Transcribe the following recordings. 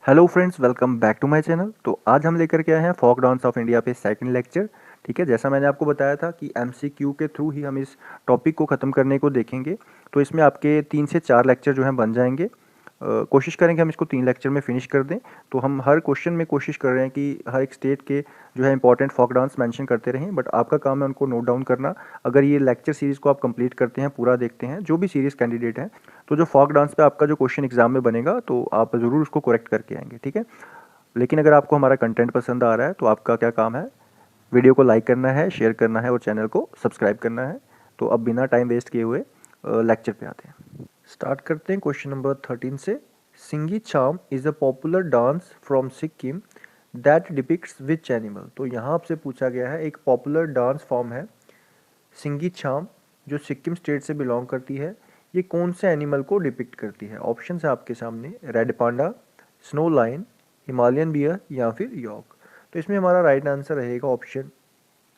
Hello friends, welcome back to my channel. तो आज हम लेकर के आए हैं फोक डांस ऑफ इंडिया पे सेकंड लेक्चर। ठीक है, जैसा मैंने आपको बताया था कि एमसीक्यू के थ्रू ही हम इस टॉपिक को ख़त्म करने को देखेंगे। तो इसमें आपके 3 से 4 लेक्चर जो हैं बन जाएंगे। कोशिश करेंगे हम इसको 3 लेक्चर में फिनिश कर दें। तो हम हर क्वेश्चन में कोशिश कर रहे हैं कि हर एक स्टेट के जो है इंपॉर्टेंट फोक डांस मेंशन करते रहें, बट आपका काम है उनको नोट डाउन करना। अगर ये लेक्चर सीरीज़ को आप कंप्लीट करते हैं, पूरा देखते हैं, जो भी सीरीज़ कैंडिडेट हैं, तो जो फोक डांस पे आपका जो क्वेश्चन एग्जाम में बनेगा तो आप ज़रूर उसको करेक्ट करके आएंगे। ठीक है, लेकिन अगर आपको हमारा कंटेंट पसंद आ रहा है तो आपका क्या काम है, वीडियो को लाइक करना है, शेयर करना है और चैनल को सब्सक्राइब करना है। तो अब बिना टाइम वेस्ट किए हुए लेक्चर पे आते हैं। स्टार्ट करते हैं क्वेश्चन नंबर 13 से। सिंगी चाम is a popular dance from Sikkim that depicts which animal. तो यहाँ आपसे पूछा गया है, एक पॉपुलर डांस फॉर्म है सिंगी चाम जो सिक्किम स्टेट से बिलोंग करती है, ये कौन से एनिमल को डिपिक्ट करती है। ऑप्शन है आपके सामने, red panda, snow line, Himalayan bear या फिर यॉक। तो इसमें हमारा राइट आंसर रहेगा ऑप्शन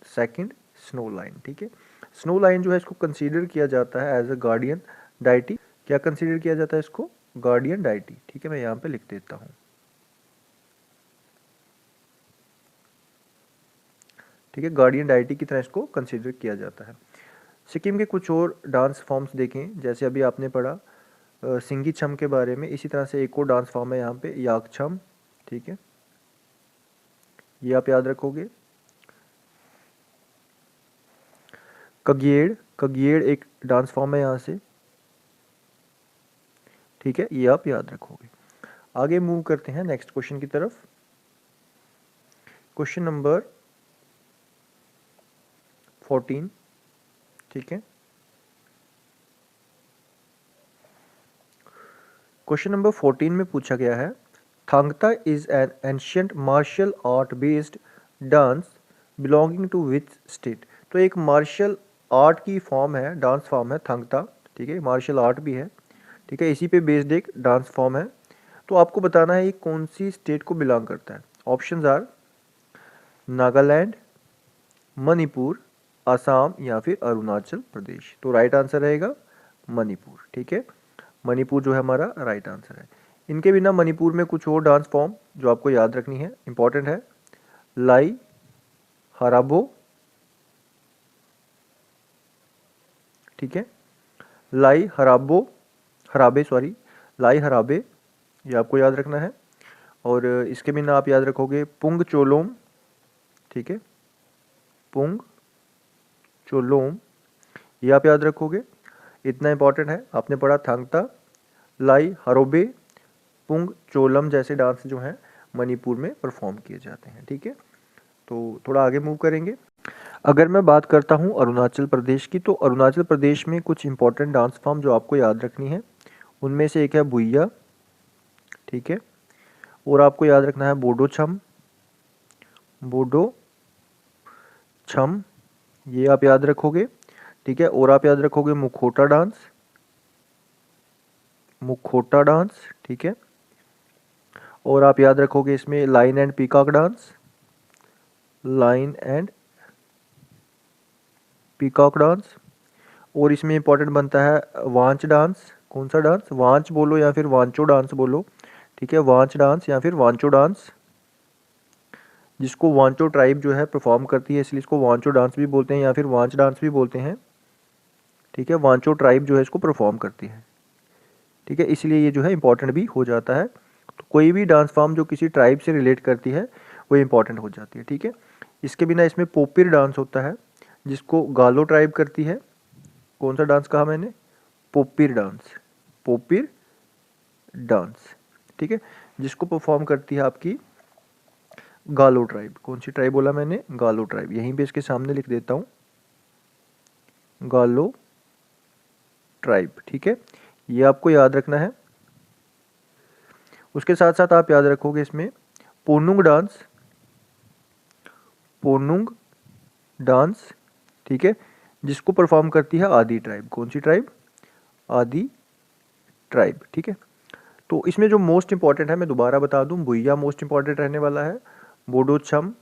सेकंड, स्नो लाइन। ठीक है, स्नो लाइन जो है इसको कंसीडर किया जाता है एज अ गार्डियन डाइटी। क्या कंसीडर किया जाता है इसको? Guardian deity. ठीक है, मैं यहाँ पे लिख देता हूँ। ठीक है, गार्डियन डाइटी की तरह इसको कंसीडर किया जाता है। सिक्किम के कुछ और डांस फॉर्म्स देखें, जैसे अभी आपने पढ़ा सिंगी छम के बारे में, इसी तरह से एक और डांस फॉर्म है यहाँ पे याक छम। ठीक है, ये आप याद रखोगे। कगेड़, कगेड़ एक डांस फॉर्म है यहाँ से। ठीक है, ये आप याद रखोगे। आगे मूव करते हैं नेक्स्ट क्वेश्चन की तरफ। Question number 14। ठीक है, क्वेश्चन नंबर 14 में पूछा गया है, Thangta is an ancient martial art based dance belonging to which state. तो एक मार्शल आर्ट की फॉर्म है, डांस फॉर्म है थांगता। ठीक है, मार्शल आर्ट भी है। ठीक है, इसी पे बेस्ड एक डांस फॉर्म है। तो आपको बताना है ये कौन सी स्टेट को बिलोंग करता है। ऑप्शंस आर नागालैंड, मणिपुर, असम या फिर अरुणाचल प्रदेश। तो राइट आंसर रहेगा मणिपुर। ठीक है, मणिपुर जो है हमारा राइट आंसर है। इनके बिना मणिपुर में कुछ और डांस फॉर्म जो आपको याद रखनी है, इंपॉर्टेंट है, लाई हराबो। ठीक है, लाई हराबो, हराबे सॉरी, लाई हराबे, ये आपको याद रखना है। और इसके बिना आप याद रखोगे पुंग चोलोम। ठीक है, पुंग चोलोम, ये आप याद रखोगे। इतना इंपॉर्टेंट है, आपने पढ़ा थांगता, लाई हरोबे, पुंग चोलम जैसे डांस जो हैं मणिपुर में परफॉर्म किए जाते हैं। ठीक है, तो थोड़ा आगे मूव करेंगे। अगर मैं बात करता हूँ अरुणाचल प्रदेश की, तो अरुणाचल प्रदेश में कुछ इंपॉर्टेंट डांस फॉर्म जो आपको याद रखनी है, उनमें से एक है भुइया। ठीक है, और आपको याद रखना है बोडो छम, बोडो छम, ये आप याद रखोगे। ठीक है, और आप याद रखोगे मुखोटा डांस, मुखोटा डांस। ठीक है, और आप याद रखोगे इसमें line and peacock dance, line and peacock dance. और इसमें इंपॉर्टेंट बनता है वांच डांस। कौन सा डांस? वांच बोलो या फिर वांचो डांस बोलो। ठीक है, वांच डांस या फिर वांचो डांस, जिसको वांचो ट्राइब जो है परफॉर्म करती है, इसलिए इसको वांचो डांस भी बोलते हैं या फिर वांच डांस भी बोलते हैं। ठीक है, वांचो ट्राइब जो है इसको परफॉर्म करती है। ठीक है, इसलिए ये जो है इंपॉर्टेंट भी हो जाता है। तो कोई भी डांस फॉर्म जो किसी ट्राइब से रिलेट करती है वो इंपॉर्टेंट हो जाती है। ठीक है, इसके बिना इसमें पोपिर डांस होता है, जिसको गालो ट्राइब करती है। कौन सा डांस कहा मैंने? पोपिर डांस, पोपिर डांस। ठीक है, जिसको परफॉर्म करती है आपकी गालो ट्राइब। कौन सी ट्राइब बोला मैंने? गालो ट्राइब। यहीं पे इसके सामने लिख देता हूँ, गालो ट्राइब। ठीक है, ये आपको याद रखना है। उसके साथ साथ आप याद रखोगे इसमें पोनुंग डांस, पोनुंग डांस। ठीक है, जिसको परफॉर्म करती है आदि ट्राइब। कौन सी ट्राइब? आदि ट्राइब। ठीक है, तो इसमें जो मोस्ट इंपॉर्टेंट है मैं दोबारा बता दूं, भुइया मोस्ट इंपॉर्टेंट रहने वाला है, बोडो छम,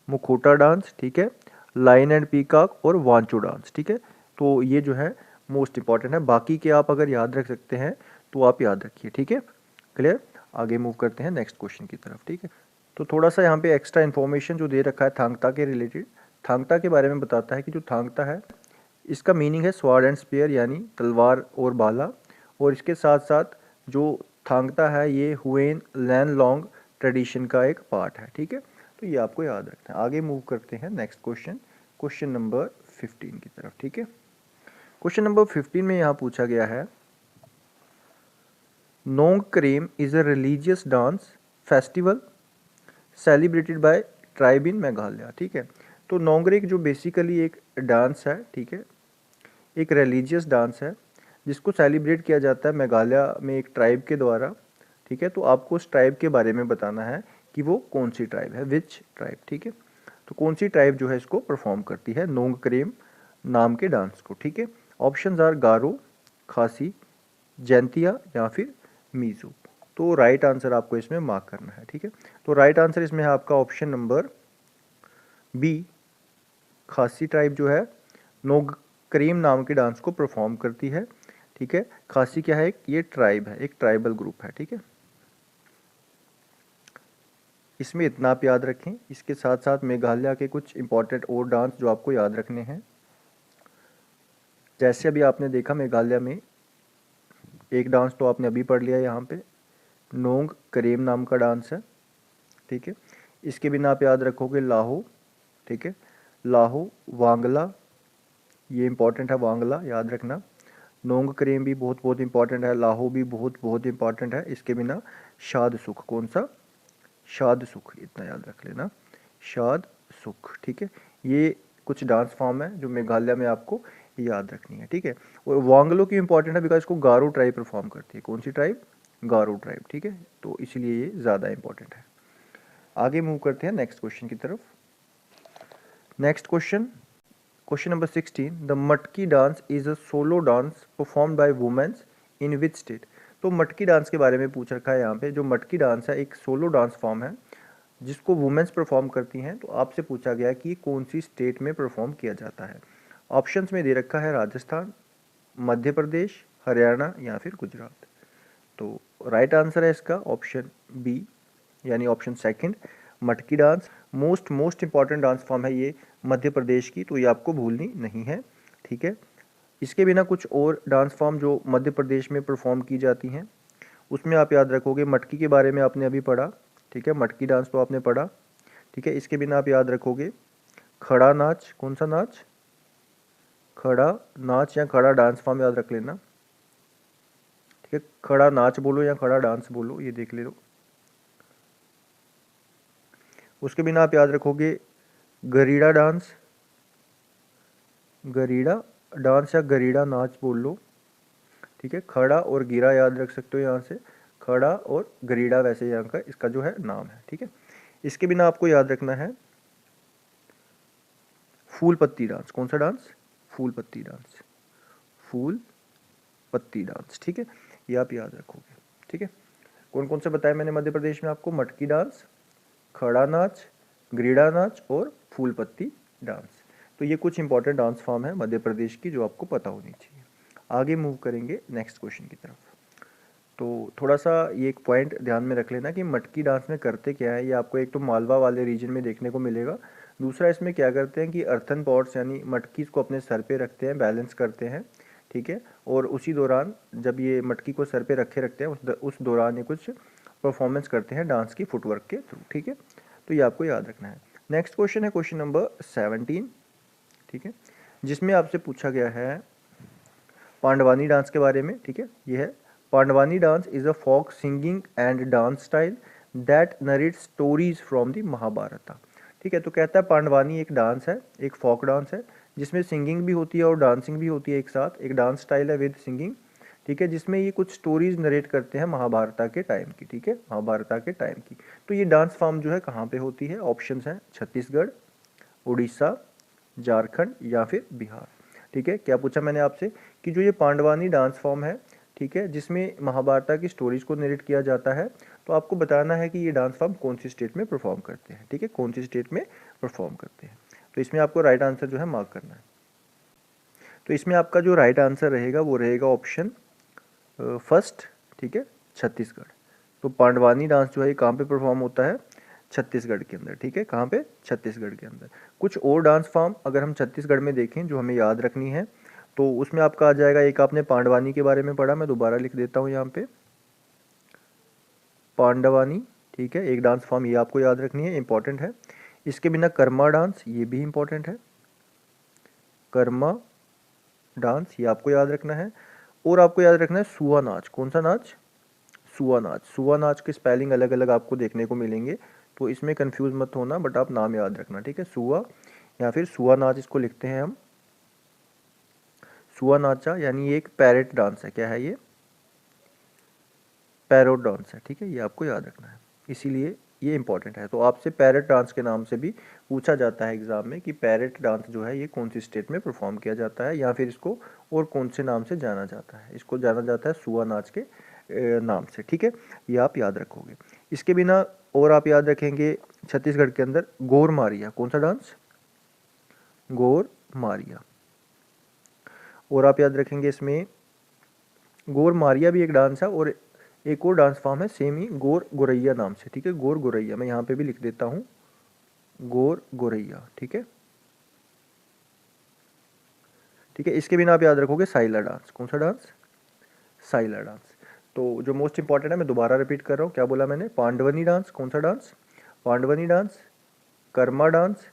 मुखोटा डांस। ठीक है, लाइन एंड पीकॉक और वांचो डांस। ठीक है, तो ये जो है मोस्ट इंपॉर्टेंट है। बाकी के आप अगर याद रख सकते हैं तो आप याद रखिए। ठीक है, क्लियर। आगे मूव करते हैं नेक्स्ट क्वेश्चन की तरफ, ठीक है। तो थोड़ा सा यहाँ पे एक्स्ट्रा इन्फॉर्मेशन जो दे रखा है थांगता के रिलेटेड, थांगता के बारे में बताता है कि जो थांगता है इसका मीनिंग है स्वॉर्ड एंड स्पीयर यानी तलवार और भाला, और इसके साथ साथ जो थांगता है ये हुएन लैनलोंग ट्रेडिशन का एक पार्ट है, ठीक है। तो ये आपको याद रखना है। आगे मूव करते हैं नेक्स्ट क्वेश्चन, क्वेश्चन नंबर 15 की तरफ, ठीक है। क्वेश्चन नंबर 15 में यहाँ पूछा गया है Nongkrem is a religious dance festival celebrated by tribe in Meghalaya, ठीक है। तो नोंगरेक जो बेसिकली एक डांस है, ठीक है, एक रिलीजियस डांस है जिसको सेलिब्रेट किया जाता है मेघालय में एक ट्राइब के द्वारा, ठीक है। तो आपको उस ट्राइब के बारे में बताना है कि वो कौन सी ट्राइब है, विच ट्राइब, ठीक है। तो कौन सी ट्राइब जो है इसको परफॉर्म करती है नोंगक्रेम नाम के डांस को, ठीक है। ऑप्शंस आर गारो, खासी, जैंतिया या फिर मीज़ो। तो राइट आंसर आपको इसमें मार्क करना है, ठीक है। तो राइट आंसर इसमें है आपका ऑप्शन नंबर बी, खासी ट्राइब जो है नोंगक्रेम नाम के डांस को परफॉर्म करती है, ठीक है। खासी क्या है, ये ट्राइब है, एक ट्राइबल ग्रुप है, ठीक है। इसमें इतना आप याद रखें। इसके साथ साथ मेघालय के कुछ इंपॉर्टेंट और डांस जो आपको याद रखने हैं, जैसे अभी आपने देखा मेघालय में एक डांस तो आपने अभी पढ़ लिया, यहाँ पे नोंगक्रेम नाम का डांस है, ठीक है। इसके बिना आप याद रखोगे लाहो, ठीक है, लाहो, वांगला, ये इंपॉर्टेंट है, वांगला याद रखना। नोंगक्रेम भी बहुत बहुत इंपॉर्टेंट है, लाहो भी बहुत बहुत इंपॉर्टेंट है। इसके बिना शाद सुख, कौन सा, शाद सुख, इतना याद रख लेना, शाद सुख, ठीक है। ये कुछ डांस फॉर्म है जो मेघालय में आपको याद रखनी है, ठीक है। और वांगलो की इंपॉर्टेंट है बिकॉज इसको गारो ट्राइब परफॉर्म करती है, कौन सी ट्राइब, गारो ट्राइब, ठीक है। तो इसलिए ये ज़्यादा इंपॉर्टेंट है। आगे मूव करते हैं नेक्स्ट क्वेश्चन की तरफ। Next question, question number 16, the matki dance is a solo dance perform by womens in which state. तो मटकी डांस के बारे में पूछ रखा है यहाँ पे। जो मटकी डांस है एक सोलो डांस फॉर्म है जिसको वुमेन्स परफॉर्म करती हैं। तो आपसे पूछा गया कि कौन सी स्टेट में परफॉर्म किया जाता है। ऑप्शंस में दे रखा है राजस्थान, मध्य प्रदेश, हरियाणा या फिर गुजरात। तो राइट आंसर है इसका ऑप्शन बी यानी ऑप्शन सेकंड, मटकी dance. Most important dance form है ये मध्य प्रदेश की, तो ये आपको भूलनी नहीं है, ठीक है। इसके बिना कुछ और डांस फॉर्म जो मध्य प्रदेश में परफॉर्म की जाती हैं उसमें आप याद रखोगे, मटकी के बारे में आपने अभी पढ़ा, ठीक है, मटकी डांस तो आपने पढ़ा, ठीक है। इसके बिना आप याद रखोगे खड़ा नाच, कौन सा नाच, खड़ा नाच या खड़ा डांस फॉर्म याद रख लेना, ठीक है। खड़ा नाच बोलो या खड़ा डांस बोलो, ये देख ले लो। उसके बिना आप याद रखोगे गरीड़ा डांस, गरीड़ा डांस या गरीड़ा नाच बोल लो, ठीक है। खड़ा और गिरा याद रख सकते हो यहाँ से, खड़ा और गरीड़ा वैसे यहाँ का इसका जो है नाम है, ठीक है। इसके बिना आपको याद रखना है फूल पत्ती डांस, कौन सा डांस, फूल पत्ती डांस, फूल पत्ती डांस, ठीक है। ये आप याद रखोगे, ठीक है। कौन कौन से बताए मैंने मध्य प्रदेश में आपको, मटकी डांस, खड़ा नाच, गरीड़ा नाच और फूल पत्ती डांस। तो ये कुछ इंपॉर्टेंट डांस फॉर्म है मध्य प्रदेश की जो आपको पता होनी चाहिए। आगे मूव करेंगे नेक्स्ट क्वेश्चन की तरफ। तो थोड़ा सा ये एक पॉइंट ध्यान में रख लेना कि मटकी डांस में करते क्या है। ये आपको एक तो मालवा वाले रीजन में देखने को मिलेगा, दूसरा इसमें क्या करते हैं कि अर्थन पॉट्स यानी मटकी को अपने सर पे रखते हैं, बैलेंस करते हैं, ठीक है। और उसी दौरान जब ये मटकी को सर पे रखे रखते हैं उस दौरान ये कुछ परफॉर्मेंस करते हैं डांस की फुटवर्क के थ्रू, ठीक है। तो ये आपको याद रखना है। नेक्स्ट क्वेश्चन है क्वेश्चन नंबर 17, ठीक है, जिसमें आपसे पूछा गया है पांडवानी डांस के बारे में, ठीक है। ये है Pandavani dance is a folk singing and dance style that narrate stories from the Mahabharata, ठीक है। तो कहता है पांडवानी एक डांस है, एक फोक डांस है जिसमें सिंगिंग भी होती है और डांसिंग भी होती है एक साथ, एक डांस स्टाइल है विद सिंगिंग, ठीक है, जिसमें ये कुछ स्टोरीज नरेट करते हैं महाभारत के टाइम की, ठीक है, महाभारत के टाइम की। तो ये डांस फॉर्म जो है कहाँ पे होती है, ऑप्शंस हैं छत्तीसगढ़, उड़ीसा, झारखंड या फिर बिहार, ठीक है। क्या पूछा मैंने आपसे कि जो ये पांडवानी डांस फॉर्म है, ठीक है, जिसमें महाभारत की स्टोरीज को नरेट किया जाता है, तो आपको बताना है कि ये डांस फॉर्म कौन सी स्टेट में परफॉर्म करते हैं, ठीक है, कौन सी स्टेट में परफॉर्म करते हैं। तो इसमें आपको राइट आंसर जो है मार्क करना है। तो इसमें आपका जो राइट आंसर रहेगा वो रहेगा ऑप्शन फर्स्ट, ठीक है, छत्तीसगढ़, तो पांडवानी डांस जो है ये कहाँ पे परफॉर्म होता है? छत्तीसगढ़ के अंदर, ठीक है। कहाँ पे? छत्तीसगढ़ के अंदर। कुछ और डांस फॉर्म अगर हम छत्तीसगढ़ में देखें जो हमें याद रखनी है, तो उसमें आपका आ जाएगा, एक आपने पांडवानी के बारे में पढ़ा, मैं दोबारा लिख देता हूँ यहाँ पे, पांडवानी, ठीक है, एक डांस फॉर्म, ये आपको याद रखनी है, इंपॉर्टेंट है। इसके बिना कर्मा डांस, ये भी इंपॉर्टेंट है, कर्मा डांस, ये आपको याद रखना है। और आपको याद रखना है सुआ नाच। कौन सा नाच? सुआ नाच। सुआ नाच के स्पेलिंग अलग अलग आपको देखने को मिलेंगे, तो इसमें कंफ्यूज मत होना, बट आप नाम याद रखना, ठीक है। सुआ या फिर सुआ नाच इसको लिखते हैं हम। सुआ नाचा यानी ये एक पैरेट डांस है। क्या है ये? पैरोट डांस है, ठीक है, ये आपको याद रखना है, इसीलिए ये इंपॉर्टेंट है। तो आपसे पैरेट डांस के नाम से भी पूछा जाता है एग्जाम में कि पैरेट डांस जो है ये कौन सी स्टेट में परफॉर्म किया जाता है, या फिर इसको और कौन से नाम से जाना जाता है। इसको जाना जाता है सुआ नाच के नाम से, ठीक है, ये आप याद रखोगे। इसके बिना और आप याद रखेंगे छत्तीसगढ़ के अंदर गोर मारिया। कौन सा डांस? गोर मारिया। और आप याद रखेंगे इसमें गोर मारिया भी एक डांस है, और एक और डांस फॉर्म है सेम ही, गोर गोरैया नाम से, ठीक है, गोर गोरैया, मैं यहाँ पे भी लिख देता हूँ, गोर गोरैया, ठीक है, ठीक है। इसके बिना आप याद रखोगे साइला डांस। कौन सा डांस? साइला डांस। तो जो मोस्ट इंपॉर्टेंट है, मैं दोबारा रिपीट कर रहा हूँ, क्या बोला मैंने? पांडवनी डांस। कौन सा डांस? पांडवनी डांस, कर्मा डांस,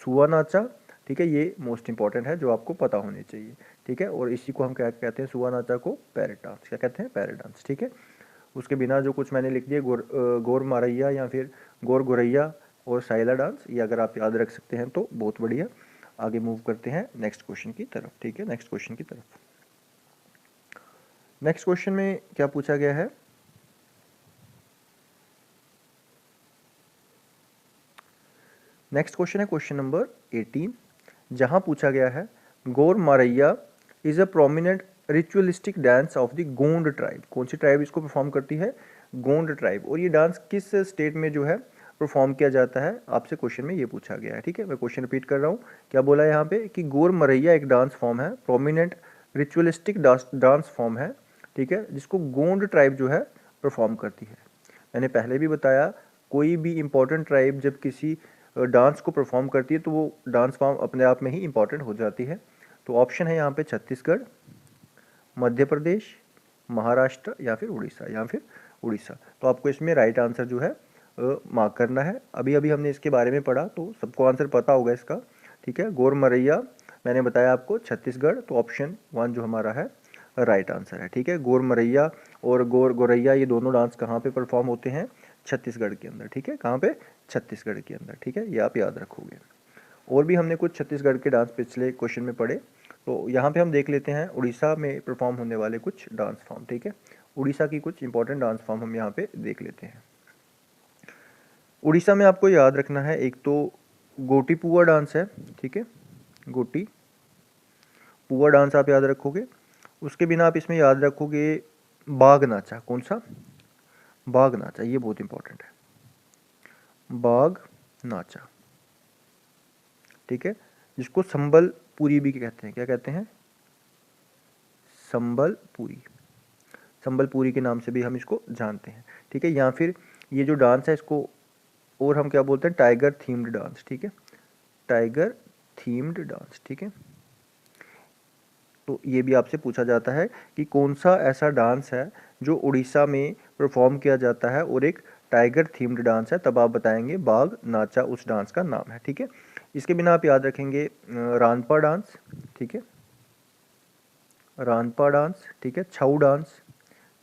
सुआ नाचा, ठीक है, ये मोस्ट इंपॉर्टेंट है जो आपको पता होने चाहिए, ठीक है। और इसी को हम क्या कहते हैं? सुआ नाचा को पैरेट डांस। क्या कहते हैं? पैरेट डांस, ठीक है। उसके बिना जो कुछ मैंने लिख दिया, गोर मारैया या फिर गोर गोरैया और साइला डांस, ये अगर आप याद रख सकते हैं तो बहुत बढ़िया। आगे मूव करते हैं नेक्स्ट क्वेश्चन की तरफ, ठीक है, नेक्स्ट क्वेश्चन की तरफ। नेक्स्ट क्वेश्चन में क्या पूछा गया है? नेक्स्ट क्वेश्चन है क्वेश्चन नंबर 18, जहां पूछा गया है Gaur Maria is a prominent ritualistic dance of the Gond tribe. कौन सी ट्राइब इसको परफॉर्म करती है? गोंड ट्राइब। और ये डांस किस स्टेट में जो है परफॉर्म किया जाता है? आपसे क्वेश्चन में ये पूछा गया है, ठीक है। मैं क्वेश्चन रिपीट कर रहा हूँ, क्या बोला है यहाँ पे? कि गोर मरैया एक डांस फॉर्म है, प्रोमिनेंट रिचुअलिस्टिक डांस फॉर्म है, ठीक है, जिसको गोंड ट्राइब जो है परफॉर्म करती है। मैंने पहले भी बताया, कोई भी इंपॉर्टेंट ट्राइब जब किसी डांस को परफॉर्म करती है तो वो डांस फॉर्म अपने आप में ही इंपॉर्टेंट हो जाती है। तो ऑप्शन है यहाँ पे छत्तीसगढ़, मध्य प्रदेश, महाराष्ट्र या फिर उड़ीसा, या फिर उड़ीसा। तो आपको इसमें राइट आंसर जो है मार्क करना है। अभी अभी हमने इसके बारे में पढ़ा तो सबको आंसर पता होगा इसका, ठीक है। गोर मरैया मैंने बताया आपको छत्तीसगढ़, तो ऑप्शन 1 जो हमारा है राइट आंसर है, ठीक है। गोर मरैया और गोर गोरैया ये दोनों डांस कहाँ पे परफॉर्म होते हैं? छत्तीसगढ़ के अंदर, ठीक है। कहाँ पे? छत्तीसगढ़ के अंदर, ठीक है, ये आप याद रखोगे। और भी हमने कुछ छत्तीसगढ़ के डांस पिछले क्वेश्चन में पढ़े, तो यहाँ पे हम देख लेते हैं उड़ीसा में परफॉर्म होने वाले कुछ डांस फॉर्म, ठीक है। उड़ीसा की कुछ इंपॉर्टेंट डांस फॉर्म हम यहाँ पे देख लेते हैं। उड़ीसा में आपको याद रखना है, एक तो गोटी पुआ डांस है, ठीक है, गोटी पुआ डांस आप याद रखोगे। उसके बिना आप इसमें याद रखोगे बाघ नाचा। कौन सा? बाघ नाचा, ये बहुत इंपॉर्टेंट है, बाघ नाचा, ठीक है, जिसको संबलपुरी भी कहते हैं। क्या कहते हैं? संबलपुरी, संबलपुरी के नाम से भी हम इसको जानते हैं, ठीक है। या फिर ये जो डांस है इसको और हम क्या बोलते हैं? टाइगर थीम्ड डांस, ठीक है, टाइगर थीम्ड डांस, ठीक है। तो ये भी आपसे पूछा जाता है कि कौन सा ऐसा डांस है जो उड़ीसा में परफॉर्म किया जाता है और एक टाइगर थीम्ड डांस है, तब आप बताएंगे बाघ नाचा उस डांस का नाम है, ठीक है। इसके बिना आप याद रखेंगे रानपा डांस, ठीक है, रानपा डांस, ठीक है, छऊ डांस।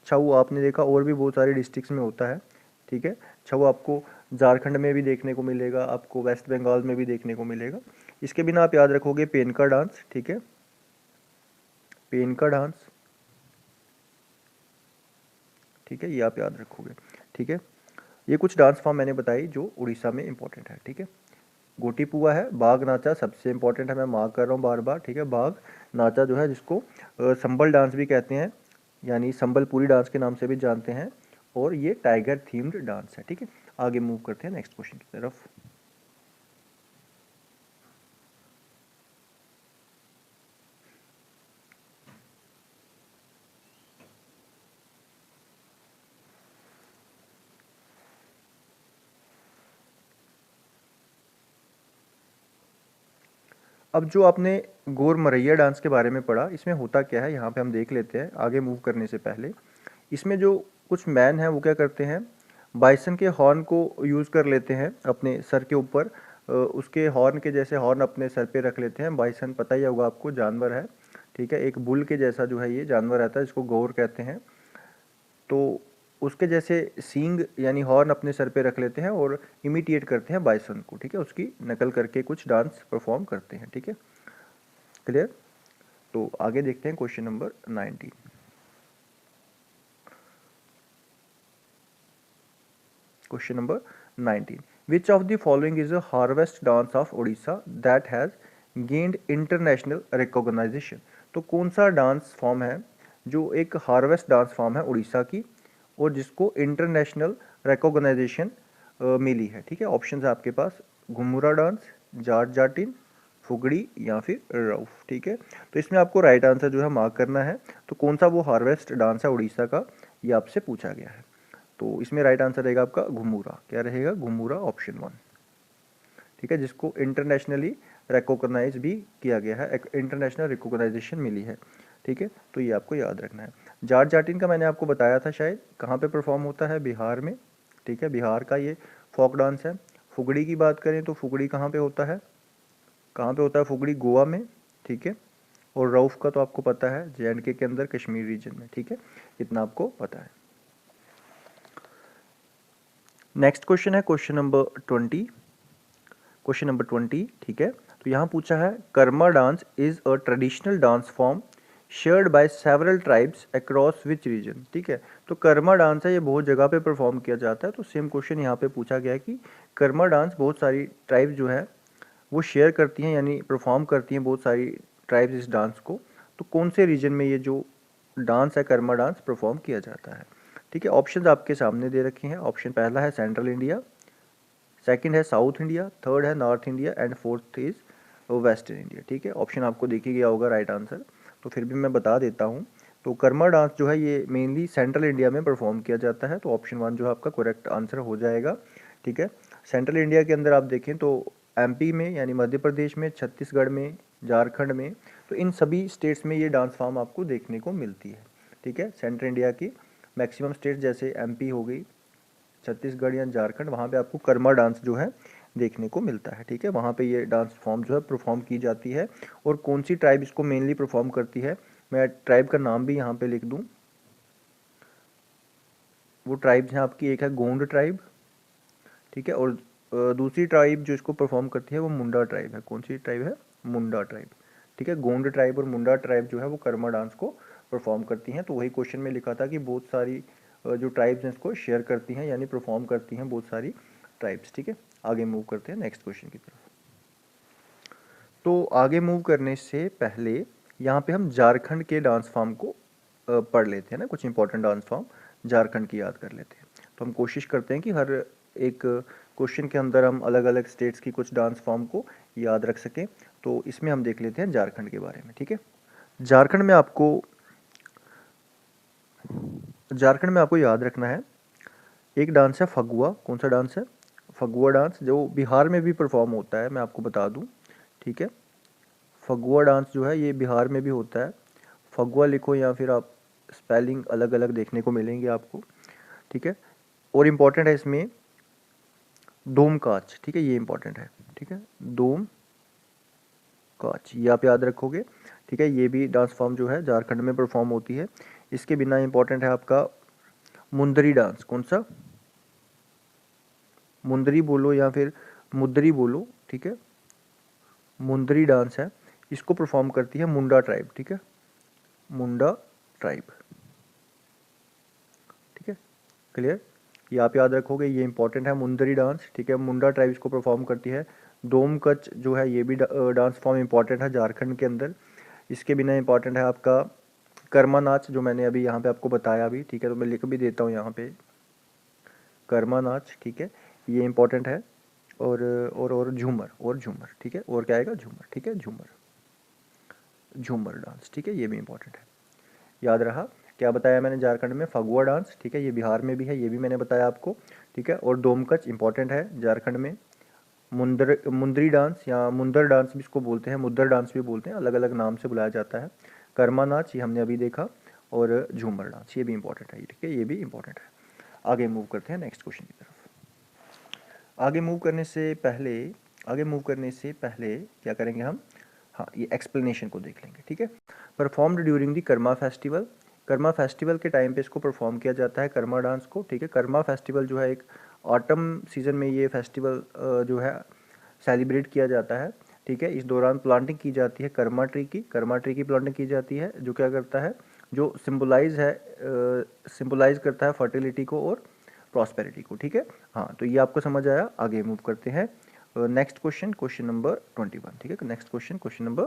छऊ आपने देखा और भी बहुत सारे डिस्ट्रिक्ट्स में होता है, ठीक है। छऊ आपको झारखंड में भी देखने को मिलेगा, आपको वेस्ट बंगाल में भी देखने को मिलेगा। इसके बिना आप याद रखोगे पेनका डांस, ठीक है, पेनका डांस, ठीक है, ये आप याद रखोगे, ठीक है। ये कुछ डांस फॉर्म मैंने बताई जो उड़ीसा में इंपॉर्टेंट है, ठीक है। गोटी पुआ है, बाघ नाचा सबसे इंपॉर्टेंट है, मैं मार्क कर रहा हूँ बार बार, ठीक है। बाघ नाचा जो है जिसको संबल डांस भी कहते हैं, यानी संबलपुरी डांस के नाम से भी जानते हैं, और ये टाइगर थीम्ड डांस है, ठीक है। आगे मूव करते हैं नेक्स्ट क्वेश्चन की तरफ। अब जो आपने गोर मरैया डांस के बारे में पढ़ा, इसमें होता क्या है यहाँ पे हम देख लेते हैं आगे मूव करने से पहले। इसमें जो कुछ मैन हैं वो क्या करते हैं, बाइसन के हॉर्न को यूज़ कर लेते हैं अपने सर के ऊपर, उसके हॉर्न के जैसे हॉर्न अपने सर पे रख लेते हैं। बाइसन पता ही होगा आपको, जानवर है, ठीक है, एक बुल के जैसा जो है ये जानवर रहता है, जिसको गौर कहते हैं। तो उसके जैसे सींग यानी हॉर्न अपने सर पे रख लेते हैं और इमिटिएट करते हैं बाइसन को, ठीक है, उसकी नकल करके कुछ डांस परफॉर्म करते हैं, ठीक है, क्लियर। तो आगे देखते हैं question number 19। Question number 19, which of the following is a harvest dance of Orissa that has gained international recognisation. तो कौन सा डांस फॉर्म है जो एक हार्वेस्ट डांस फॉर्म है उड़ीसा की और जिसको इंटरनेशनल रिकॉग्नाइजेशन मिली है, ठीक है। ऑप्शन है आपके पास, घुमुरा डांस, जाट जाटिन, फुगड़ी या फिर रऊफ, ठीक है। तो इसमें आपको राइट आंसर जो है मार्क करना है। तो कौन सा वो हार्वेस्ट डांस है उड़ीसा का, ये आपसे पूछा गया है। तो इसमें राइट आंसर रहेगा आपका घुमुरा। क्या रहेगा? घुमुरा, ऑप्शन 1, ठीक है, जिसको इंटरनेशनली रिकॉग्नाइज भी किया गया है, इंटरनेशनल रिकॉग्नाइजेशन मिली है, ठीक है। तो ये आपको याद रखना है। जाट जाटिन का मैंने आपको बताया था शायद, कहाँ पे परफॉर्म होता है? बिहार में, ठीक है, बिहार का ये फोक डांस है। फुगड़ी की बात करें तो फुगड़ी कहाँ पे होता है? कहाँ पे होता है फुगड़ी? गोवा में, ठीक है। और रऊफ का तो आपको पता है, JNK के अंदर, कश्मीर रीजन में, ठीक है, इतना आपको पता है। नेक्स्ट क्वेश्चन है क्वेश्चन नंबर 20। क्वेश्चन नंबर 20, ठीक है। तो यहाँ पूछा है, Karma dance is a traditional dance form shared by several tribes across which region, ठीक है। तो कर्मा डांस है, ये बहुत जगह पे परफॉर्म किया जाता है। तो सेम क्वेश्चन यहाँ पे पूछा गया है कि कर्मा डांस बहुत सारी ट्राइब्स जो है वो शेयर करती हैं, यानी परफॉर्म करती हैं बहुत सारी ट्राइब्स इस डांस को। तो कौन से रीजन में ये जो डांस है, कर्मा डांस, परफॉर्म किया जाता है, ठीक है। ऑप्शंस आपके सामने दे रखे हैं। ऑप्शन पहला है सेंट्रल इंडिया, सेकंड है साउथ इंडिया, थर्ड है north India and fourth is western India, ठीक है। ऑप्शन आपको देख ही गया होगा राइट आंसर, तो फिर भी मैं बता देता हूँ। तो कर्मा डांस जो है ये मेनली सेंट्रल इंडिया में परफॉर्म किया जाता है। तो ऑप्शन 1 जो है आपका करेक्ट आंसर हो जाएगा, ठीक है। सेंट्रल इंडिया के अंदर आप देखें तो MP में, यानी मध्य प्रदेश में, छत्तीसगढ़ में, झारखंड में, तो इन सभी स्टेट्स में ये डांस फॉर्म आपको देखने को मिलती है, ठीक है। सेंट्रल इंडिया की मैक्सिमम स्टेट्स जैसे MP हो गई, छत्तीसगढ़ या झारखंड, वहाँ पे आपको कर्मा डांस जो है देखने को मिलता है, ठीक है। वहाँ पे ये डांस फॉर्म जो है परफॉर्म की जाती है। और कौन सी ट्राइब इसको मेनली परफॉर्म करती है, मैं ट्राइब का नाम भी यहाँ पे लिख दूँ। वो ट्राइब्स हैं आपकी, एक है गोंड ट्राइब, ठीक है, और दूसरी ट्राइब जो इसको परफॉर्म करती है वो मुंडा ट्राइब है। कौन सी ट्राइब है? मुंडा ट्राइब, ठीक है। गोंड ट्राइब और मुंडा ट्राइब जो है वो कर्मा डांस को परफॉर्म करती हैं। तो वही क्वेश्चन में लिखा था कि बहुत सारी जो ट्राइब्स हैं इसको शेयर करती हैं, यानी परफॉर्म करती हैं बहुत सारी ट्राइब्स, ठीक है। आगे मूव करते हैं नेक्स्ट क्वेश्चन की तरफ। तो आगे मूव करने से पहले यहाँ पे हम झारखंड के डांस फॉर्म को पढ़ लेते हैं ना, कुछ इंपॉर्टेंट डांस फॉर्म झारखंड की याद कर लेते हैं। तो हम कोशिश करते हैं कि हर एक क्वेश्चन के अंदर हम अलग अलग स्टेट्स की कुछ डांस फॉर्म को याद रख सकें। तो इसमें हम देख लेते हैं झारखंड के बारे में, ठीक है। झारखंड में आपको याद रखना है, एक डांस है फगुआ। कौन सा डांस है? फगुआ डांस, जो बिहार में भी परफॉर्म होता है, मैं आपको बता दूं, ठीक है। फगुआ डांस जो है ये बिहार में भी होता है। फगुआ लिखो या फिर आप स्पेलिंग अलग अलग देखने को मिलेंगे आपको, ठीक है। और इम्पॉर्टेंट है इसमें दोम काच, ठीक है, ये इम्पॉर्टेंट है, ठीक है, दोम काच, ये आप याद रखोगे, ठीक है। ये भी डांस फॉर्म जो है झारखंड में परफॉर्म होती है। इसके बिना इम्पॉर्टेंट है आपका मुंदरी डांस। कौन सा? मुंदरी बोलो या फिर मुद्री बोलो, ठीक है, मुंदरी डांस है, इसको परफॉर्म करती है मुंडा ट्राइब, ठीक है, मुंडा ट्राइब, ठीक है, क्लियर। ये आप याद रखोगे, ये इंपॉर्टेंट है मुंदरी डांस, ठीक है, मुंडा ट्राइब इसको परफॉर्म करती है। डोम कच जो है ये भी डांस फॉर्म इंपॉर्टेंट है झारखंड के अंदर। इसके बिना इंपॉर्टेंट है आपका कर्मा नाच, जो मैंने अभी यहाँ पे आपको बताया भी, ठीक है, तो मैं लिख भी देता हूँ यहाँ पे कर्मा नाच, ठीक है, ये इंपॉर्टेंट है। और झूमर, ठीक है, और क्या आएगा? झूमर, ठीक है, झूमर डांस, ठीक है, ये भी इंपॉर्टेंट है। याद रहा क्या बताया मैंने? झारखंड में फगुआ डांस, ठीक है, ये बिहार में भी है, ये भी मैंने बताया आपको, ठीक है। और डोमकच इंपॉर्टेंट है झारखंड में। मुंदरी डांस या मुंदर डांस भी इसको बोलते हैं, मुद्दर डांस भी बोलते हैं, अलग अलग नाम से बुलाया जाता है। कर्मा नाच, ये हमने अभी देखा, और झूमर डांस, ये भी इंपॉर्टेंट है, ठीक है, ये भी इंपॉर्टेंट है। आगे मूव करते हैं नेक्स्ट क्वेश्चन की तरफ। आगे मूव करने से पहले क्या करेंगे हम, हाँ, ये एक्सप्लेनेशन को देख लेंगे, ठीक है। Performed during the Karma festival, Karma festival के टाइम पे इसको परफॉर्म किया जाता है, कर्मा डांस को, ठीक है। कर्मा फेस्टिवल जो है एक ऑटम सीजन में ये फेस्टिवल जो है सेलिब्रेट किया जाता है, ठीक है। इस दौरान प्लांटिंग की जाती है कर्मा ट्री की प्लांटिंग की जाती है, जो क्या करता है, जो सिंबलाइज करता है फर्टिलिटी को और प्रॉस्पेरिटी को, ठीक है। हाँ, तो ये आपको समझ आया। आगे मूव करते हैं नेक्स्ट क्वेश्चन नंबर 21, ठीक है। नेक्स्ट क्वेश्चन नंबर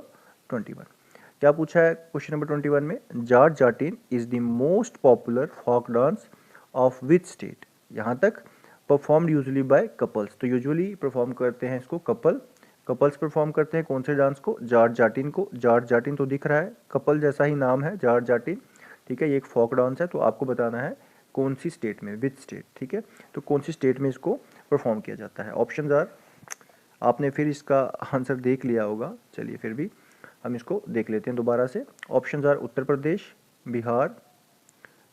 21 क्या पूछा है क्वेश्चन नंबर 21 में, Jat Jatin is the most popular folk dance of which state. यहाँ तक परफॉर्म्ड यूजुअली बाय कपल्स, तो यूजुअली परफॉर्म करते हैं इसको कपल्स परफॉर्म करते हैं कौन से डांस को, जाट जाटिन को। जाट जाटिन तो दिख रहा है, कपल जैसा ही नाम है, जाट जाटिन, ठीक है। ये एक फोक डांस है, तो आपको बताना है कौन सी स्टेट में, विच स्टेट, ठीक है। तो कौन सी स्टेट में इसको परफॉर्म किया जाता है। ऑप्शंस आर, आपने फिर इसका आंसर देख लिया होगा, चलिए फिर भी हम इसको देख लेते हैं दोबारा से। ऑप्शंस आर उत्तर प्रदेश, बिहार,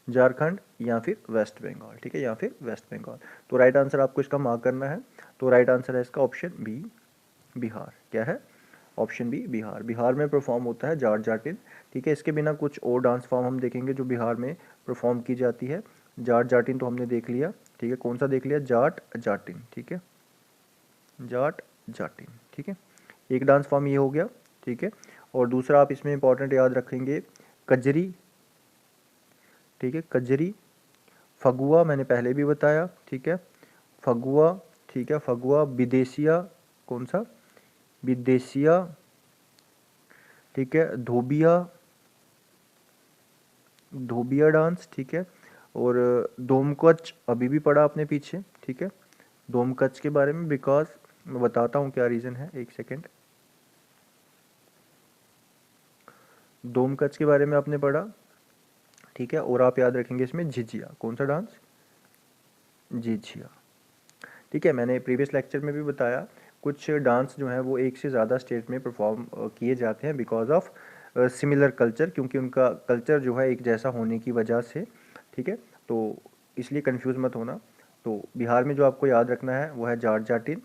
झारखंड या फिर वेस्ट बंगाल, ठीक है, या फिर वेस्ट बंगाल। तो राइट आंसर आपको इसका मार्क करना है। तो राइट आंसर है इसका ऑप्शन बी, बिहार। क्या है, ऑप्शन बी, बिहार। बिहार में परफॉर्म होता है जाट जाटिन, ठीक है। इसके बिना कुछ और डांस फॉर्म हम देखेंगे जो बिहार में परफॉर्म की जाती है। जाट जाटिन तो हमने देख लिया, ठीक है। कौन सा देख लिया, जाट जाटिन, ठीक है, जाट जाटिन, ठीक है। एक डांस फॉर्म ये हो गया, ठीक है। और दूसरा आप इसमें इंपॉर्टेंट याद रखेंगे कजरी, ठीक है, कजरी। फगुआ मैंने पहले भी बताया, ठीक है, फगुआ, ठीक है, फगुआ। विदेशिया, कौन सा, विदेशिया, ठीक है। धोबिया, धोबिया डांस, ठीक है। और डोमकच अभी भी पड़ा अपने पीछे, ठीक है। डोमकच के बारे में बिकॉज मैं बताता हूँ क्या रीज़न है, एक सेकेंड। डोमकच के बारे में आपने पढ़ा, ठीक है। और आप याद रखेंगे इसमें झिझिया, कौन सा डांस, झिझिया, ठीक है। मैंने प्रीवियस लेक्चर में भी बताया कुछ डांस जो है वो एक से ज़्यादा स्टेट में परफॉर्म किए जाते हैं बिकॉज ऑफ सिमिलर कल्चर, क्योंकि उनका कल्चर जो है एक जैसा होने की वजह से, ठीक है। तो इसलिए कंफ्यूज मत होना। तो बिहार में जो आपको याद रखना है वो है जाट जाटिन,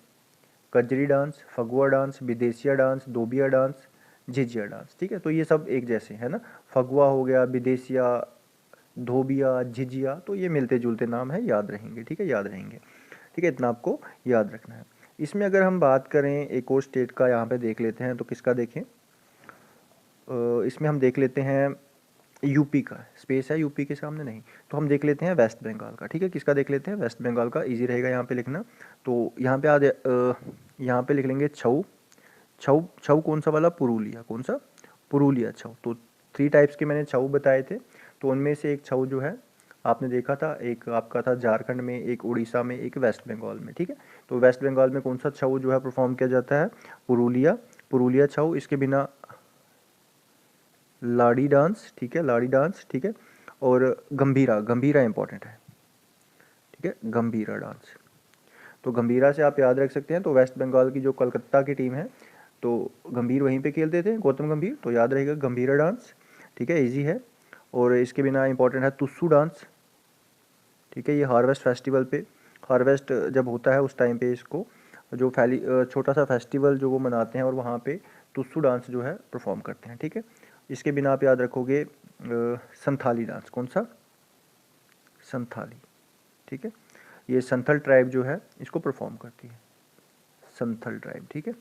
कजरी डांस, फगुआ डांस, विदेशिया डांस, दोबिया डांस, झिझिया डांस, ठीक है। तो ये सब एक जैसे है ना, फगुआ हो गया, विदेशिया, धोबिया, झिझिया, तो ये मिलते जुलते नाम है, याद रहेंगे, ठीक है, याद रहेंगे, ठीक है। इतना आपको याद रखना है। इसमें अगर हम बात करें एक और स्टेट का, यहाँ पे देख लेते हैं, तो किसका देखें, इसमें हम देख लेते हैं यूपी का, स्पेस है यूपी के सामने नहीं, तो हम देख लेते हैं वेस्ट बंगाल का, ठीक है। किसका देख लेते हैं, वेस्ट बंगाल का, इजी रहेगा यहाँ पे लिखना। तो यहाँ पे यहाँ पे लिख लेंगे छऊ, छऊ, छऊ कौन सा वाला, पुरुलिया, कौन सा, पुरुलिया छऊ। तो 3 टाइप्स के मैंने छऊ बताए थे, तो उनमें से एक छऊ जो है आपने देखा था, एक आपका था झारखंड में, एक उड़ीसा में, एक वेस्ट बंगाल में, ठीक है। तो वेस्ट बंगाल में कौन सा छऊ जो है परफॉर्म किया जाता है, पुरुलिया, पुरुलिया छऊ। इसके बिना लाड़ी डांस, ठीक है, लाड़ी डांस, ठीक है। और गंभीरा, गंभीरा इंपॉर्टेंट है, ठीक है, गंभीरा डांस। तो गंभीरा से आप याद रख सकते हैं, तो वेस्ट बंगाल की जो कलकत्ता की टीम है, तो गंभीर वहीं पे खेलते थे, गौतम गंभीर, तो याद रहेगा गंभीरा डांस, ठीक है, इजी है। और इसके बिना इंपॉर्टेंट है तुस्सू डांस, ठीक है। ये हार्वेस्ट फेस्टिवल पे, हार्वेस्ट जब होता है उस टाइम पे इसको जो छोटा सा फेस्टिवल जो वो मनाते हैं, और वहाँ पे तुस्सू डांस जो है परफॉर्म करते हैं, ठीक है। इसके बिना आप याद रखोगे संथाली डांस, कौन सा, संथाली, ठीक है। ये संथल ट्राइब जो है इसको परफॉर्म करती है, संथल ट्राइब, ठीक है।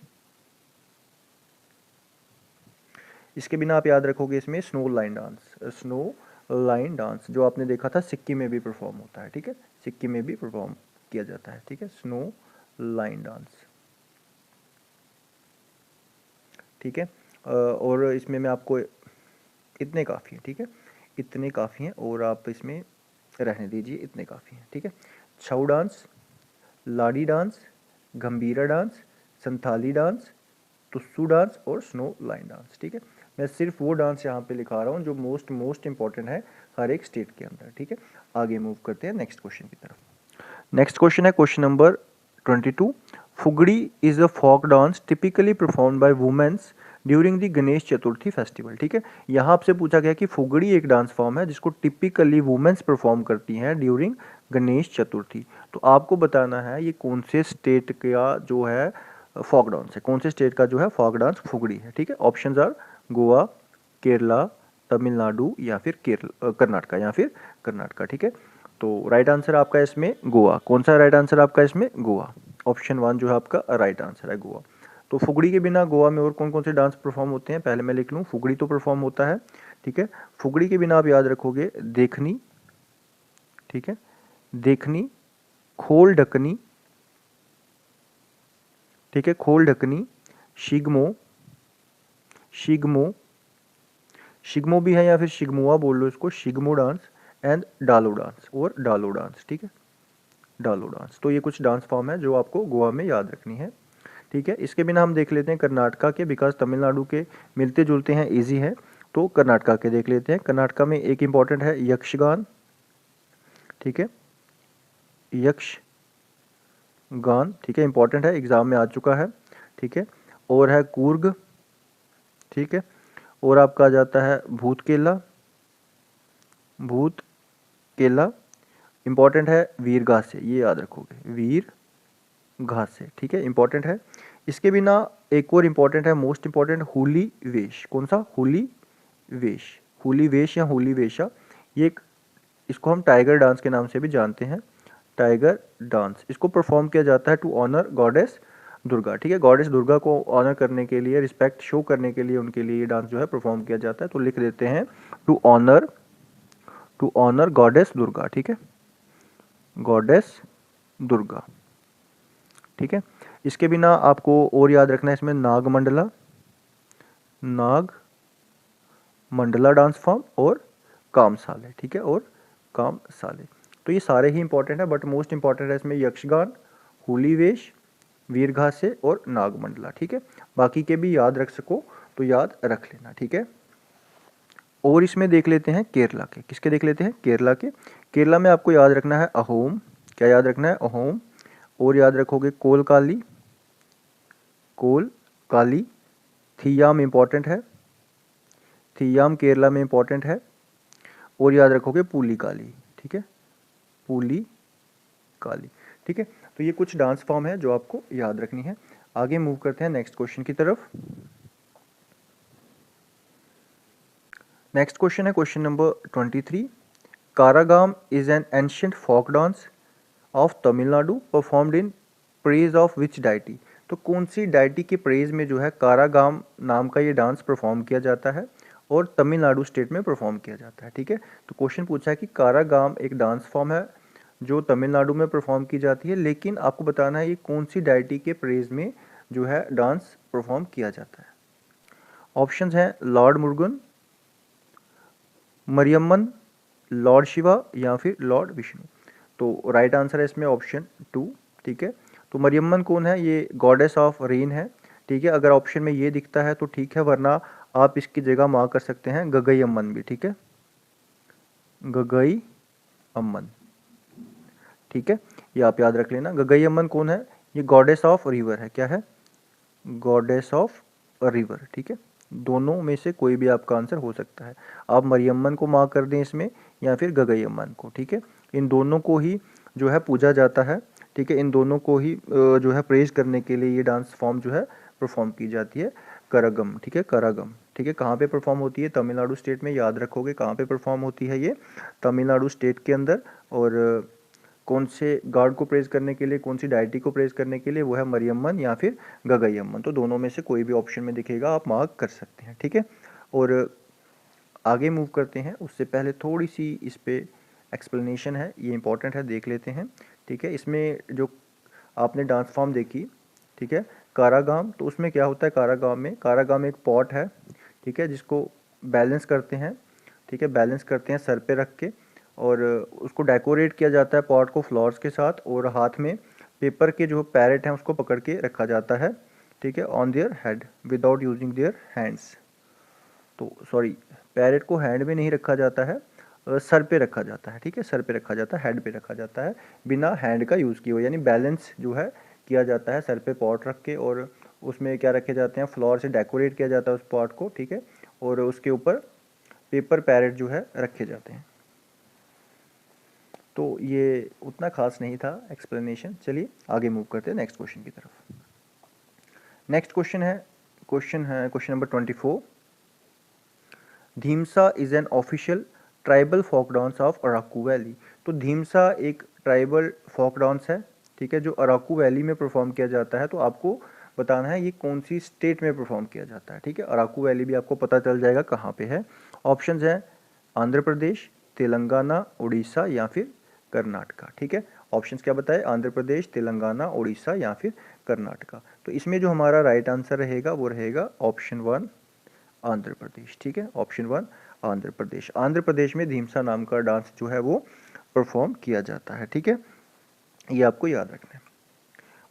इसके बिना आप याद रखोगे इसमें snow line dance, snow line dance जो आपने देखा था सिक्किम में भी परफॉर्म होता है, ठीक है, सिक्किम में भी परफॉर्म किया जाता है, ठीक है, स्नो लाइन डांस, ठीक है। और इसमें मैं आपको इतने काफ़ी हैं, ठीक है, इतने काफ़ी हैं, और आप इसमें रहने दीजिए, इतने काफ़ी हैं, ठीक है। Chhau dance, Ladi dance, Gambhira dance, Santhali dance, Tusu dance और स्नो लाइन डांस, ठीक है। मैं सिर्फ वो डांस यहाँ पे लिखा रहा हूँ जो मोस्ट इंपॉर्टेंट है हर एक स्टेट के अंदर, ठीक है। आगे मूव करते हैं नेक्स्ट क्वेश्चन की तरफ। नेक्स्ट क्वेश्चन है question number 22, Fugdi is a folk dance typically perform by womens during the Ganesh Chaturthi festival. ठीक है, यहाँ आपसे पूछा गया कि फुगड़ी एक डांस फॉर्म है जिसको टिपिकली वुमेन्स परफॉर्म करती हैं ड्यूरिंग गणेश चतुर्थी। तो आपको बताना है ये कौन से स्टेट का जो है फोक डांस है, कौन से स्टेट का जो है फोक डांस फुगड़ी है। ठीक है, ऑप्शंस आर गोवा, केरला, तमिलनाडु या फिर कर्नाटका या फिर कर्नाटका। ठीक है, तो राइट आंसर आपका इसमें गोवा। कौन सा राइट आंसर आपका इसमें? गोवा। ऑप्शन 1 जो है आपका राइट आंसर है, गोवा। तो फुगड़ी के बिना गोवा में और कौन कौन से डांस परफॉर्म होते हैं, पहले मैं लिख लूँ। फुगड़ी तो परफॉर्म होता है, ठीक है। फुगड़ी के बिना आप याद रखोगे देखनी, ठीक है, देखनी, खोल ढकनी, ठीक है, खोल ढकनी, शिगमो, शिगमो, शिगमो भी है या फिर शिगमुआ बोल लो इसको, शिगमो डांस एंड डालो डांस और डालो डांस। ठीक है, डालो डांस। तो ये कुछ डांस फॉर्म है जो आपको गोवा में याद रखनी है। ठीक है, इसके बिना हम देख लेते हैं कर्नाटका के, बिकॉज तमिलनाडु के मिलते जुलते हैं, इजी है। तो कर्नाटका के देख लेते हैं। कर्नाटका में एक इंपॉर्टेंट है यक्षगान, ठीक है, यक्षगान, ठीक है, इंपॉर्टेंट है, एग्जाम में आ चुका है। ठीक है, और है कूर्ग, ठीक है, और आपका आ जाता है भूत केला, भूत केला, इंपॉर्टेंट है वीर घासे, ये याद रखोगे, वीर घासे। ठीक है, इंपॉर्टेंट है। इसके बिना एक और इंपॉर्टेंट है, मोस्ट इंपॉर्टेंट, होली वेश। कौन सा? होली वेश, होली वेश या होली वेशा। ये एक, इसको हम टाइगर डांस के नाम से भी जानते हैं, टाइगर डांस। इसको परफॉर्म किया जाता है टू ऑनर गॉडेस दुर्गा। ठीक है, गॉडेस दुर्गा को ऑनर करने के लिए, रिस्पेक्ट शो करने के लिए उनके लिए ये डांस जो है परफॉर्म किया जाता है। तो लिख देते हैं टू ऑनर गॉडेस दुर्गा। ठीक है, गॉडेस दुर्गा। ठीक है, इसके बिना आपको और याद रखना है इसमें नाग मंडला डांस फॉर्म और कामसाले। ठीक है, और कामसाले। तो ये सारे ही इंपॉर्टेंट है, बट मोस्ट इंपॉर्टेंट है इसमें यक्षगान, होली वेश, वीर घासे और नागमंडला। ठीक है, बाकी के भी याद रख सको तो याद रख लेना। ठीक है, और इसमें देख लेते हैं केरला के। किसके देख लेते हैं? केरला के। केरला में आपको याद रखना है अहोम। क्या याद रखना है? अहोम। और याद रखोगे कोल काली, थियाम इंपॉर्टेंट है, थियाम केरला में इंपॉर्टेंट है। और याद रखोगे पूली काली। ठीक है, पूली काली। ठीक है, तो ये कुछ डांस फॉर्म है जो आपको याद रखनी है। आगे मूव करते हैं नेक्स्ट क्वेश्चन की तरफ। नेक्स्ट क्वेश्चन है question number 23। Karagam is an ancient folk dance of Tamil Nadu performed in praise of which deity. तो कौन सी डाइटी के प्रेज में जो है कारागाम नाम का ये डांस परफॉर्म किया जाता है और तमिलनाडु स्टेट में परफॉर्म किया जाता है। ठीक है, तो क्वेश्चन पूछा है कि कारागाम एक डांस फॉर्म है जो तमिलनाडु में परफॉर्म की जाती है, लेकिन आपको बताना है ये कौन सी डाइटी के प्रेज में जो है डांस परफॉर्म किया जाता है। ऑप्शंस हैं लॉर्ड मुरुगन, मरियम्मन, लॉर्ड शिवा या फिर लॉर्ड विष्णु। तो राइट आंसर है इसमें ऑप्शन 2। ठीक है, तो मरियम्मन कौन है? ये गॉडेस ऑफ रेन है। ठीक है, अगर ऑप्शन में ये दिखता है तो ठीक है, वरना आप इसकी जगह मार्क कर सकते हैं गगई अम्मन भी। ठीक है, गगई अम्मन। ठीक है, ये आप याद रख लेना। गगई अम्मन कौन है? ये गॉडेस ऑफ रिवर है। क्या है? Goddess of river. ठीक है, दोनों में से कोई भी आपका आंसर हो सकता है। आप मरियम्मन को मार्क कर दें इसमें या फिर गगई अम्मन को। ठीक है, इन दोनों को ही जो है पूजा जाता है। ठीक है, इन दोनों को ही जो है प्रेज करने के लिए ये डांस फॉर्म जो है परफॉर्म की जाती है, करागम। ठीक है, करागम। ठीक है, कहाँ पे परफॉर्म होती है? तमिलनाडु स्टेट में। याद रखोगे कहाँ पे परफॉर्म होती है ये? तमिलनाडु स्टेट के अंदर। और कौन से गॉड को प्रेज करने के लिए, कौन सी डायटी को प्रेज करने के लिए? वो है मरियम्मन या फिर गगई अम्मन। तो दोनों में से कोई भी ऑप्शन में दिखेगा, आप मार्क कर सकते हैं। ठीक है, और आगे मूव करते हैं उससे पहले थोड़ी सी इस पे एक्सप्लेनेशन है, ये इंपॉर्टेंट है, देख लेते हैं। ठीक है, इसमें जो आपने डांस फॉर्म देखी, ठीक है, कारागाम, तो उसमें क्या होता है? कारागाम एक पॉट है, ठीक है, जिसको बैलेंस करते हैं। ठीक है, बैलेंस करते हैं सर पे रख के, और उसको डेकोरेट किया जाता है पॉट को फ्लावर्स के साथ, और हाथ में पेपर के जो पैरेट हैं उसको पकड़ के रखा जाता है। ठीक है, on their head without using their hands. तो सॉरी, पैरेट को हैंड में नहीं रखा जाता है, सर पे रखा जाता है। ठीक है, सर पे रखा जाता है, हेड पे रखा जाता है, बिना हैंड का यूज़ किए हुए, यानी बैलेंस जो है किया जाता है सर पे पॉट रख के, और उसमें क्या रखे जाते हैं, फ्लावर से डेकोरेट किया जाता है उस पॉट को, ठीक है, और उसके ऊपर पेपर पैरेट जो है रखे जाते हैं। तो ये उतना खास नहीं था एक्सप्लेनेशन। चलिए आगे मूव करते हैं नेक्स्ट क्वेश्चन की तरफ। नेक्स्ट क्वेश्चन है question number 24। Dhimsa is an official tribal folk dance of Araku valley. तो धीमसा एक ट्राइबल फोक डांस है, ठीक है, जो अराकू वैली में परफॉर्म किया जाता है। तो आपको बताना है ये कौन सी स्टेट में परफॉर्म किया जाता है, ठीक है। अराकू वैली भी आपको पता चल जाएगा कहाँ पे है। ऑप्शंस हैं आंध्र प्रदेश, तेलंगाना, उड़ीसा या फिर कर्नाटका, ठीक है। ऑप्शंस क्या बताए, आंध्र प्रदेश, तेलंगाना, उड़ीसा या फिर कर्नाटका। तो इसमें जो हमारा राइट आंसर रहेगा वो रहेगा ऑप्शन 1 आंध्र प्रदेश, ठीक है। ऑप्शन 1 आंध्र प्रदेश। आंध्र प्रदेश में धीमसा नाम का डांस जो है वो परफॉर्म किया जाता है, ठीक है। ये आपको याद रखना है।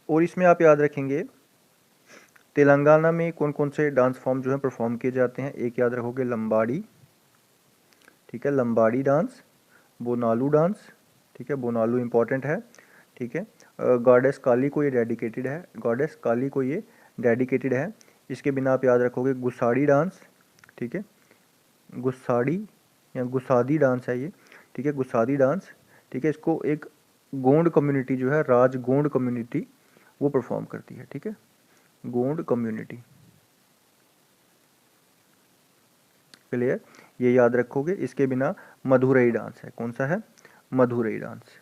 और इसमें आप याद रखेंगे तेलंगाना में कौन कौन से डांस फॉर्म जो है परफॉर्म किए जाते हैं। एक याद रखोगे लंबाड़ी, ठीक है, लंबाड़ी डांस, बोनालू डांस, ठीक है, बोनालू इंपॉर्टेंट है, ठीक है। गॉडेस काली को ये डेडिकेटेड है, गॉडेस काली को ये डेडिकेटेड है। इसके बिना आप याद रखोगे गुसाड़ी डांस, ठीक है, गुसाड़ी या गुसादी डांस है ये, ठीक है, गुसादी डांस, ठीक है। इसको एक गोंड कम्युनिटी जो है, राज गोंड कम्युनिटी, वो परफॉर्म करती है, ठीक है, गोंड कम्युनिटी। क्लियर, ये याद रखोगे। इसके बिना मधुरई डांस है, कौन सा है, मधुरई डांस,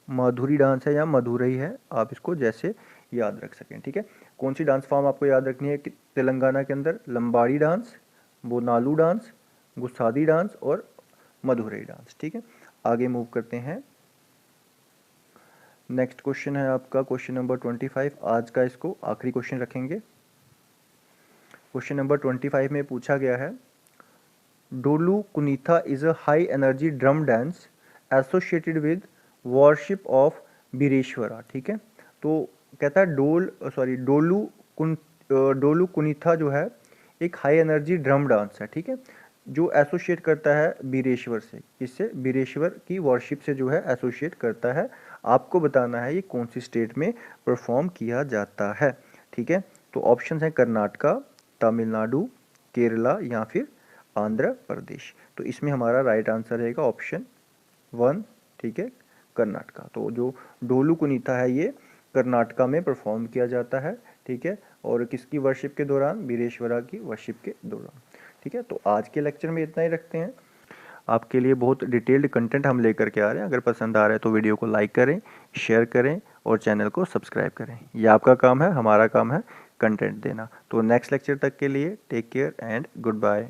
माधुरी डांस है या मधुरई है, आप इसको जैसे याद रख सकें, ठीक है। कौन सी डांस फॉर्म आपको याद रखनी है कि तेलंगाना के अंदर, लंबाड़ी dance, Bonalu dance, Gusadi dance और मधुरई डांस, ठीक है। आगे मूव करते हैं। नेक्स्ट क्वेश्चन है आपका क्वेश्चन नंबर 25। आज का इसको आखिरी क्वेश्चन रखेंगे। क्वेश्चन नंबर 25 में पूछा गया है Dollu Kunitha is a high energy drum dance associated with worship of Bireshwara, ठीक है। तो कहता है डोलू कुनीथा जो है एक हाई एनर्जी ड्रम डांस है, ठीक है, जो एसोसिएट करता है बीरेश्वर से। किससे, बीरेश्वर की वर्शिप से जो है एसोसिएट करता है। आपको बताना है ये कौन सी स्टेट में परफॉर्म किया जाता है, ठीक है। तो ऑप्शन है कर्नाटका, तमिलनाडु, केरला या फिर आंध्र प्रदेश। तो इसमें हमारा राइट आंसर रहेगा ऑप्शन 1, ठीक है, कर्नाटका। तो जो डोलू कुनीथा है ये कर्नाटका में परफॉर्म किया जाता है, ठीक है, और किसकी वर्शिप के दौरान, बीरेश्वरा की वर्शिप के दौरान, ठीक है। तो आज के लेक्चर में इतना ही रखते हैं। आपके लिए बहुत डिटेल्ड कंटेंट हम लेकर के आ रहे हैं। अगर पसंद आ रहा है तो वीडियो को लाइक करें, शेयर करें और चैनल को सब्सक्राइब करें। ये आपका काम है, हमारा काम है कंटेंट देना। तो नेक्स्ट लेक्चर तक के लिए take care and good bye.